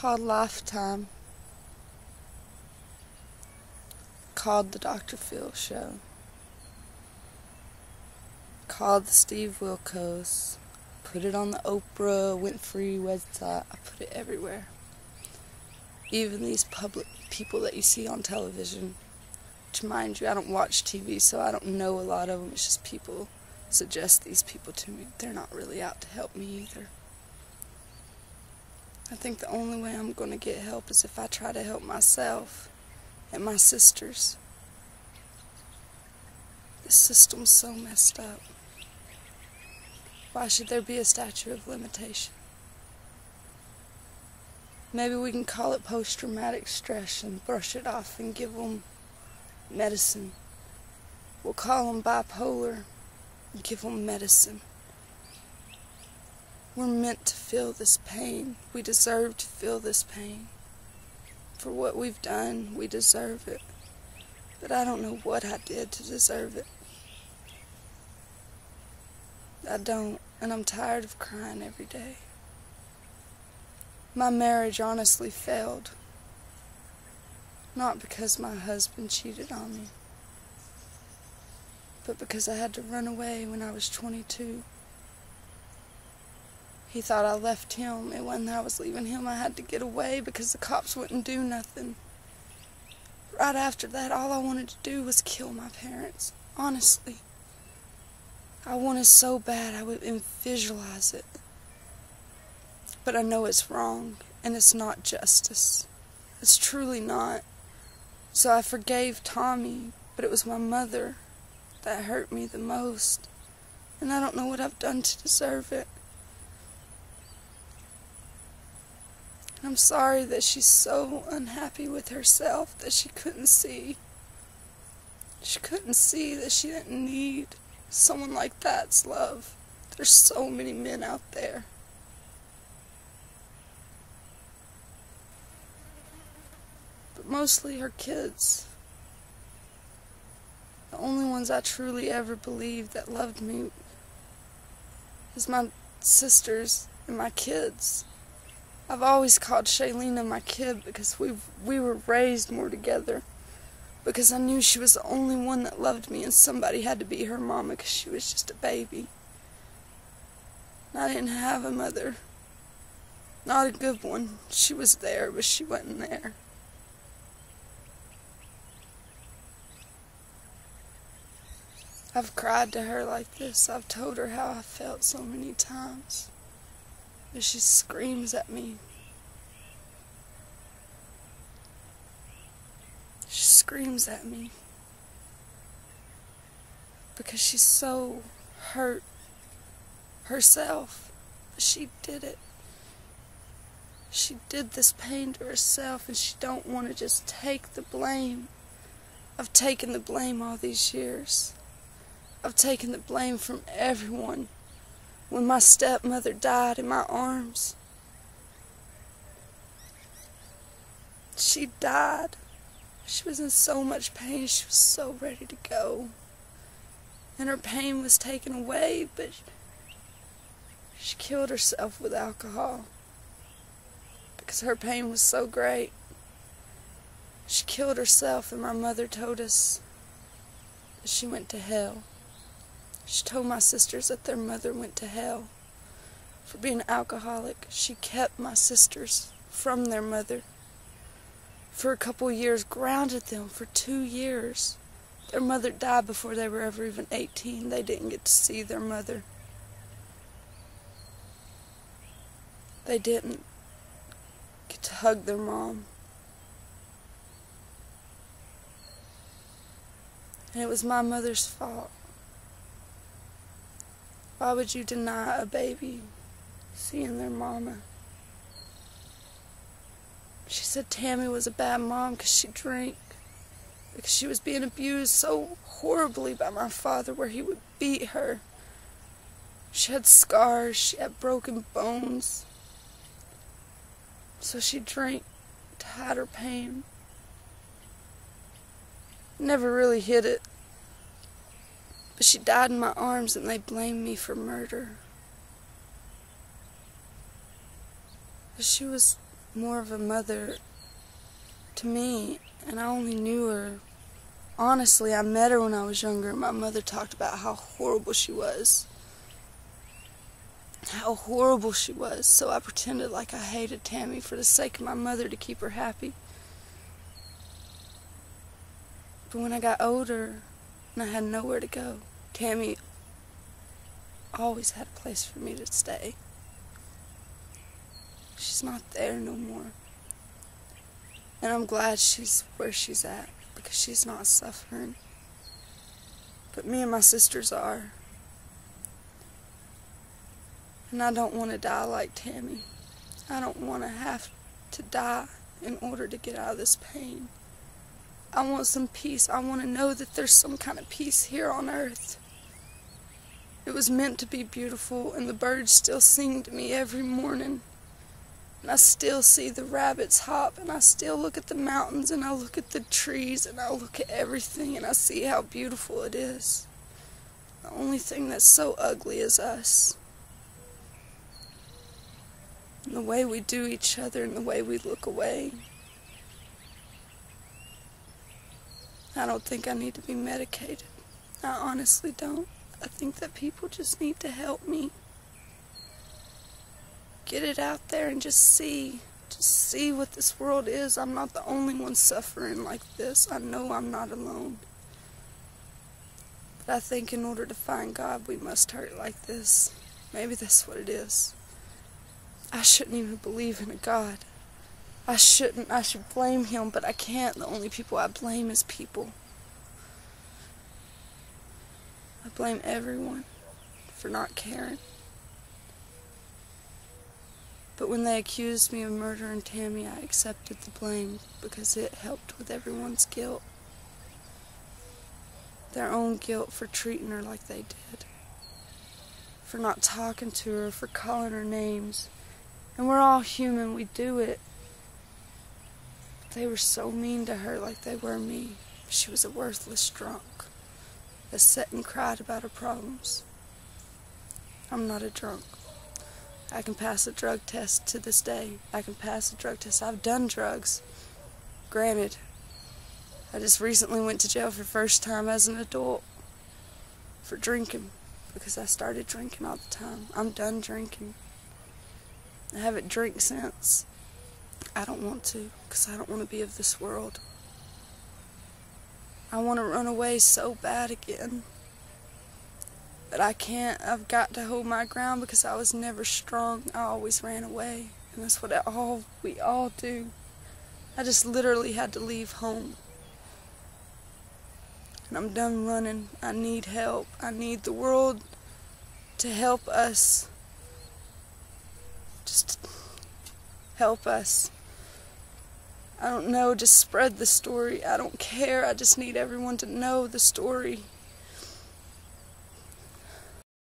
called Lifetime, called The Dr. Phil Show, called the Steve Wilkos, put it on the Oprah Winfrey website. I put it everywhere. Even these public people that you see on television, which, mind you, I don't watch TV, so I don't know a lot of them. It's just people suggest these people to me. They're not really out to help me either. I think the only way I'm going to get help is if I try to help myself and my sisters. This system's so messed up. Why should there be a statute of limitation? Maybe we can call it post-traumatic stress and brush it off and give them medicine. We'll call them bipolar and give them medicine. We're meant to feel this pain. We deserve to feel this pain. For what we've done, we deserve it. But I don't know what I did to deserve it. I don't, and I'm tired of crying every day. My marriage honestly failed. Not because my husband cheated on me, but because I had to run away when I was 22. He thought I left him. It wasn't that I was leaving him. I had to get away because the cops wouldn't do nothing. Right after that, all I wanted to do was kill my parents. Honestly. I wanted so bad I would visualize it. But I know it's wrong, and it's not justice. It's truly not. So I forgave Tommy, but it was my mother that hurt me the most. And I don't know what I've done to deserve it. I'm sorry that she's so unhappy with herself that she couldn't see. She couldn't see that she didn't need someone like that's love. There's so many men out there. But mostly her kids. The only ones I truly ever believed that loved me is my sisters and my kids. I've always called Shaylina my kid because we were raised more together. Because I knew she was the only one that loved me and somebody had to be her mama because she was just a baby. And I didn't have a mother. Not a good one. She was there, but she wasn't there. I've cried to her like this. I've told her how I felt so many times. But she screams at me. She screams at me. Because she's so hurt herself. But she did it. She did this pain to herself, and she don't want to just take the blame. I've taken the blame all these years. I've taken the blame from everyone. When my stepmother died in my arms, she died. She was in so much pain. She was so ready to go. And her pain was taken away, but she killed herself with alcohol. Because her pain was so great. She killed herself, and my mother told us that she went to hell. She told my sisters that their mother went to hell for being alcoholic. She kept my sisters from their mother for a couple of years, grounded them for 2 years. Their mother died before they were ever even 18. They didn't get to see their mother. They didn't get to hug their mom. And it was my mother's fault. Why would you deny a baby seeing their mama? She said Tammy was a bad mom because she drank. Because she was being abused so horribly by my father where he would beat her. She had scars, she had broken bones. So she drank to hide her pain. Never really hid it. But she died in my arms and they blamed me for murder. But she was more of a mother to me, and I only knew her. Honestly, I met her when I was younger. My mother talked about how horrible she was. How horrible she was. So I pretended like I hated Tammy for the sake of my mother to keep her happy. But when I got older and I had nowhere to go, Tammy always had a place for me to stay. She's not there no more. And I'm glad she's where she's at, because she's not suffering. But me and my sisters are. And I don't want to die like Tammy. I don't want to have to die in order to get out of this pain. I want some peace. I want to know that there's some kind of peace here on earth. It was meant to be beautiful, and the birds still sing to me every morning. And I still see the rabbits hop, and I still look at the mountains, and I look at the trees, and I look at everything, and I see how beautiful it is. The only thing that's so ugly is us. And the way we do each other, and the way we look away. I don't think I need to be medicated. I honestly don't. I think that people just need to help me. Get it out there and just see what this world is. I'm not the only one suffering like this. I know I'm not alone. But I think in order to find God, we must hurt like this. Maybe that's what it is. I shouldn't even believe in a God. I shouldn't. I should blame him, but I can't. The only people I blame is people. I blame everyone for not caring. But when they accused me of murdering Tammy, I accepted the blame because it helped with everyone's guilt. Their own guilt for treating her like they did. For not talking to her, for calling her names. And we're all human, we do it. But they were so mean to her like they were me. She was a worthless drunk that sat and cried about her problems. I'm not a drunk. I can pass a drug test to this day. I can pass a drug test. I've done drugs. Granted, I just recently went to jail for the first time as an adult for drinking, because I started drinking all the time. I'm done drinking. I haven't drank since. I don't want to, because I don't want to be of this world. I want to run away so bad again. But I can't. I've got to hold my ground because I was never strong. I always ran away. And that's what we all do. I just literally had to leave home. And I'm done running. I need help. I need the world to help us. Just help us. I don't know, just spread the story. I don't care. I just need everyone to know the story.